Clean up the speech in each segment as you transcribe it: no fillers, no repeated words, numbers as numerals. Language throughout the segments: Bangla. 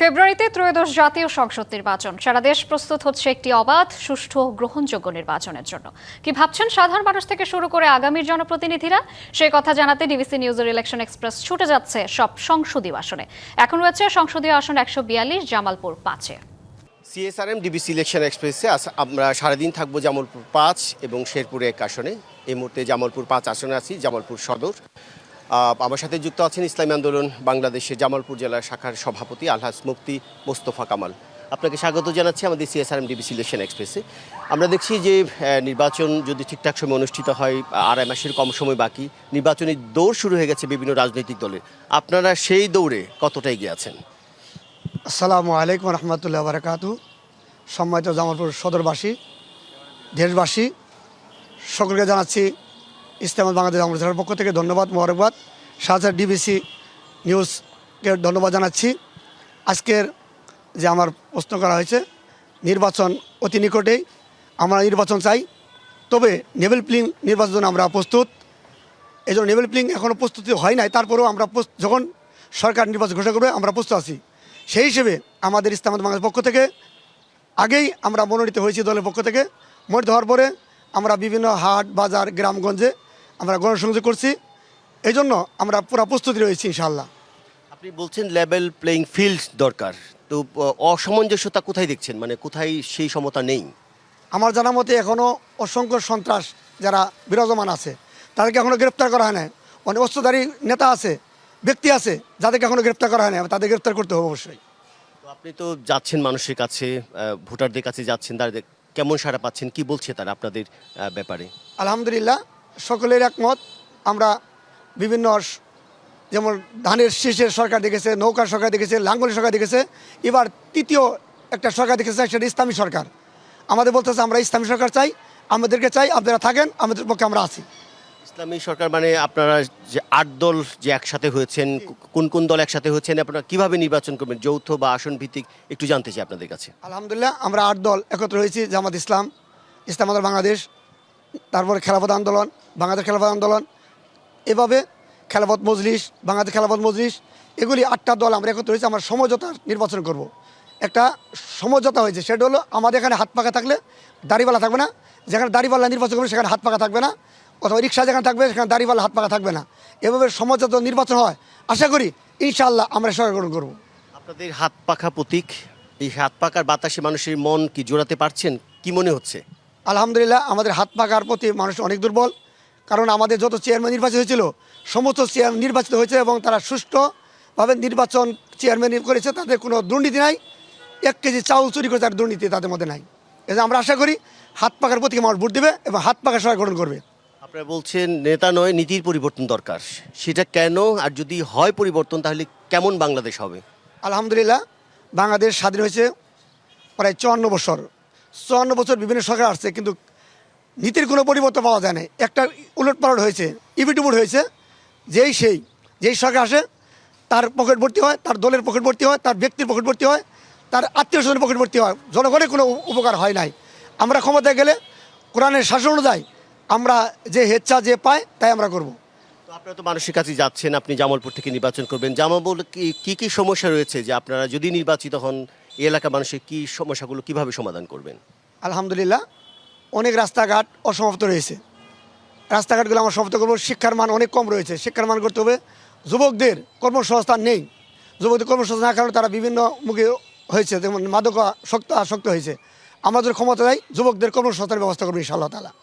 ফেব্রুয়ারিতে ত্রয়োদশ জাতীয় সংসদ নির্বাচন। সারা দেশ প্রস্তুত হচ্ছে একটি অবাধ, সুষ্ঠু ও গ্রহণযোগ্য নির্বাচনের জন্য। কি ভাবছেন সাধারণ মানুষ থেকে শুরু করে আগামীর জনপ্রতিনিধিরা? সেই কথা জানাতে ডিবিসি নিউজের ইলেকশন এক্সপ্রেস ছুটে যাচ্ছে সব সংসদীয় আসনে। এখন রয়েছে সংসদীয় আসন 142, জামালপুর 5-এ। সিএসআরএম ডিবিসি ইলেকশন এক্সপ্রেসে আমরা সারাদিন থাকবো জামালপুর 5 এবং শেরপুরে 1 আসনে। এই মুহূর্তে জামালপুর 5 আসনে আছি, জামালপুর সদর। আমার সাথে যুক্ত আছেন ইসলামী আন্দোলন বাংলাদেশের জামালপুর জেলার শাখার সভাপতি আলহাজ মুফতি মোস্তফা কামাল। আপনাকে স্বাগত জানাচ্ছি আমাদের সিএসআরএম ডিবিসি ইলেকশন এক্সপ্রেসে। আমরা দেখছি যে নির্বাচন যদি ঠিকঠাক সময় অনুষ্ঠিত হয়, 2.5 মাসের কম সময় বাকি, নির্বাচনী দৌড় শুরু হয়ে গেছে বিভিন্ন রাজনৈতিক দলের। আপনারা সেই দৌড়ে কতটা এগিয়ে আছেন? আসসালামু আলাইকুম রহমতুল্লাহ বারাকাতু। সম্মানিত জামালপুর সদরবাসী, দেশবাসী, সকলকে জানাচ্ছি ইসলামাবাদ বাংলাদেশ জামালপুর পক্ষ থেকে ধন্যবাদ, মোবারকবাদ। সাথে ডিবিসি নিউজকে ধন্যবাদ জানাচ্ছি। আজকের যে আমার প্রশ্ন করা হয়েছে, নির্বাচন অতি নিকটেই, আমরা নির্বাচন চাই, তবে লেভেল প্লেইং নির্বাচনের জন্য আমরা প্রস্তুত। এই জন্য লেভেল প্লেইং এখনও প্রস্তুতি হয় নাই, তারপরেও আমরা যখন সরকার নির্বাচন ঘোষণা করবে আমরা প্রস্তুত আছি। সেই হিসেবে আমাদের ইসলামাবাদ বাংলাদেশ পক্ষ থেকে আগেই আমরা মনোনীত হয়েছি দলের পক্ষ থেকে। মনোনীত হওয়ার পরে আমরা বিভিন্ন হাট, বাজার, গ্রামগঞ্জে আমরা গণসংযোগ করছি। এই জন্য আমরা পুরো প্রস্তুতি রয়েছি ইনশাআল্লাহ। আপনি বলছেন লেভেল প্লেইং ফিল্ড দরকার, তো অসামঞ্জস্যতা কোথায় দেখছেন, মানে কোথায় সেই সমতা নেই? আমার জানা মতে এখনও অসংখ্য সন্ত্রাস যারা বিরাজমান আছে তাদেরকে এখনও গ্রেপ্তার করা হয় না। অনেক অস্ত্রধারী নেতা আছে, ব্যক্তি আছে যাদেরকে এখনও গ্রেপ্তার করা হয় না, তাদের গ্রেপ্তার করতে হবে অবশ্যই। তো আপনি তো যাচ্ছেন মানুষের কাছে, ভোটারদের কাছে যাচ্ছেন, তাদের কেমন সাড়া পাচ্ছেন, কি বলছে তারা আপনাদের ব্যাপারে? আলহামদুলিল্লাহ, সকলের একমত। আমরা বিভিন্ন যেমন ধানের শীষের সরকার দেখেছে, নৌকার সরকার দেখেছে, লাঙ্গলের সরকার দেখেছে, এবার তৃতীয় একটা সরকার দেখেছে, সেটা ইসলামী সরকার। আমাদের বলতেছে আমরা ইসলামী সরকার চাই, আমাদেরকে চাই, আপনারা থাকেন, আমাদের পক্ষে আমরা আছি। ইসলামী সরকার মানে আপনারা যে 8 দল যে একসাথে হয়েছেন, কোন কোন দল একসাথে হয়েছেন, আপনারা কিভাবে নির্বাচন করবেন, যৌথ বা আসন ভিত্তিক, একটু জানতে চাই আপনাদের কাছে। আলহামদুলিল্লাহ, আমরা 8 দল একত্র হয়েছি। জামাত ইসলাম, ইসলাম আন্দোলন বাংলাদেশ, তারপরে খেলাফত আন্দোলন, বাংলাদেশ খেলাফত আন্দোলন, এভাবে খেলাফত মজলিস, বাংলাদেশ খেলাফত মজলিস, এগুলি 8টা দল আমরা একত্র হয়েছি। আমরা সমঝোতার নির্বাচন করব। একটা সমঝোতা হয়েছে, সেটা হলো আমাদের এখানে হাত পাকা থাকলে দাড়িওয়ালা থাকবে না, যেখানে দাড়িওয়ালা নির্বাচন করবে সেখানে হাত পাকা থাকবে না, অথবা রিক্সা যেখানে থাকবে সেখানে দাড়িওয়ালা হাত পাকা থাকবে না। এভাবে সমঝোতা নির্বাচন হয়, আশা করি ইনশাআল্লাহ আমরা সরকার গঠন করব। আপনাদের হাত পাখা প্রতীক, এই হাত পাকার বাতাসে মানুষের মন কি জোড়াতে পারছেন, কি মনে হচ্ছে? আলহামদুলিল্লাহ, আমাদের হাত পাকার প্রতি মানুষ অনেক দুর্বল, কারণ আমাদের যত চেয়ারম্যান নির্বাচিত হয়েছিল সমস্ত চেয়ারম্যান নির্বাচিত হয়েছে এবং তারা সুষ্ঠুভাবে নির্বাচন চেয়ারম্যান করেছে, তাদের কোনো দুর্নীতি নাই। 1 কেজি চাউল চুরি করে তার দুর্নীতি তাদের মধ্যে নাই। এই যে আমরা আশা করি হাত পাকার প্রতীকে মানুষ ভোট দেবে এবং হাত পাকা সরকার গঠন করবে। আপনারা বলছেন নেতা নয়, নীতির পরিবর্তন দরকার, সেটা কেন? আর যদি হয় পরিবর্তন, তাহলে কেমন বাংলাদেশ হবে? আলহামদুলিল্লাহ, বাংলাদেশ স্বাধীন হয়েছে প্রায় 54 বছর। 54 বছর বিভিন্ন সরকার আসছে, কিন্তু নীতির কোনো পরিবর্তন পাওয়া যায় না। একটা উলটপালট হয়েছে, ইবিটুবুট হয়েছে। যেই সরকার আসে তার পকেট ভর্তি হয়, তার দলের পকেট ভর্তি হয়, তার ব্যক্তির পকেট ভর্তি হয়, তার আত্মীয় স্বজনের পকেট ভর্তি হয়, জনগণের কোনো উপকার হয় নাই। আমরা ক্ষমতায় গেলে কোরআনের শাসন অনুযায়ী আমরা যে হেচ্ছা যে পায় তাই আমরা করব। তো আপনারা তো মানুষের কাছে যাচ্ছেন, আপনি জামালপুর থেকে নির্বাচন করবেন, জামালপুর কি সমস্যা রয়েছে যে আপনারা যদি নির্বাচিত হন, এই এলাকার মানুষের কি সমস্যাগুলো কিভাবে সমাধান করবেন? আলহামদুলিল্লাহ, অনেক রাস্তাঘাট অসমাপ্ত রয়েছে, রাস্তাঘাটগুলো আমরা সমাপ্ত করবো। শিক্ষার মান অনেক কম রয়েছে, শিক্ষার মান করতে হবে। যুবকদের কর্মসংস্থান নেই, যুবকদের কর্মসংস্থান না কারণে তারা বিভিন্ন মুখে হয়েছে, যেমন মাদক আসক্ত হয়েছে। আমরা যদি ক্ষমতা দেয় যুবকদের কর্মসংস্থানের ব্যবস্থা করবো ইনশাআল্লাহ তাআলা।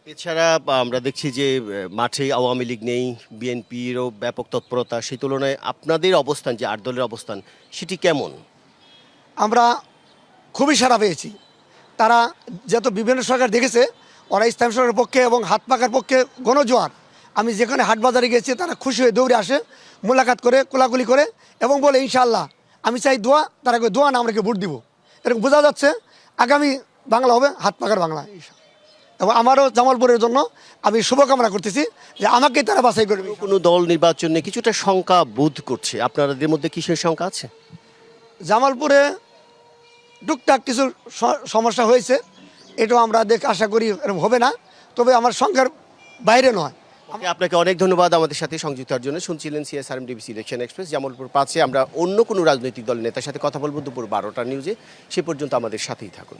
এছাড়া আমরা দেখছি যে মাঠে আওয়ামী লীগ নেই, বিএনপিরও ব্যাপক তৎপরতা, সেই তুলনায় আপনাদের অবস্থান, যে 8 দলের অবস্থান, সেটি কেমন? আমরা খুবই সাড়া পেয়েছি। তারা যত বিভিন্ন সরকার দেখেছে, ওরা ইসলাম সরকারের পক্ষে এবং হাত পাকার পক্ষে গণজোয়ার। আমি যেখানে হাট বাজারে গেছি তারা খুশি হয়ে দৌড়ে আসে, মোলাকাত করে, কোলাকুলি করে এবং বলে ইনশাআল্লাহ আমি চাই দোয়া, তারা দোয়া না আমাকে ভোট দিব। এরকম বোঝা যাচ্ছে আগামী বাংলা হবে হাত পাকার বাংলা। এবং আমারও জামালপুরের জন্য আমি শুভকামনা করতেছি যে আমাকেই তারা বাছাই করবে। কোনো দল নির্বাচনে কিছুটা শঙ্কা বোধ করছে, আপনাদের মধ্যে কিসের শঙ্কা আছে? জামালপুরে টুকটাক কিছু সমস্যা হয়েছে, এটাও আমরা আশা করি এরকম হবে না, তবে আমার সংখ্যার বাইরে নয়। ওকে, আপনাকে অনেক ধন্যবাদ আমাদের সাথে সংযুক্ত হওয়ার জন্য। শুনছিলেন CSRM DBC election express. Jamalpur 5-এ আমরা অন্য কোনো রাজনৈতিক দলের নেতার সাথে কথা বলবো দুপুর 12টার নিউজে। সে পর্যন্ত আমাদের সাথেই থাকুন।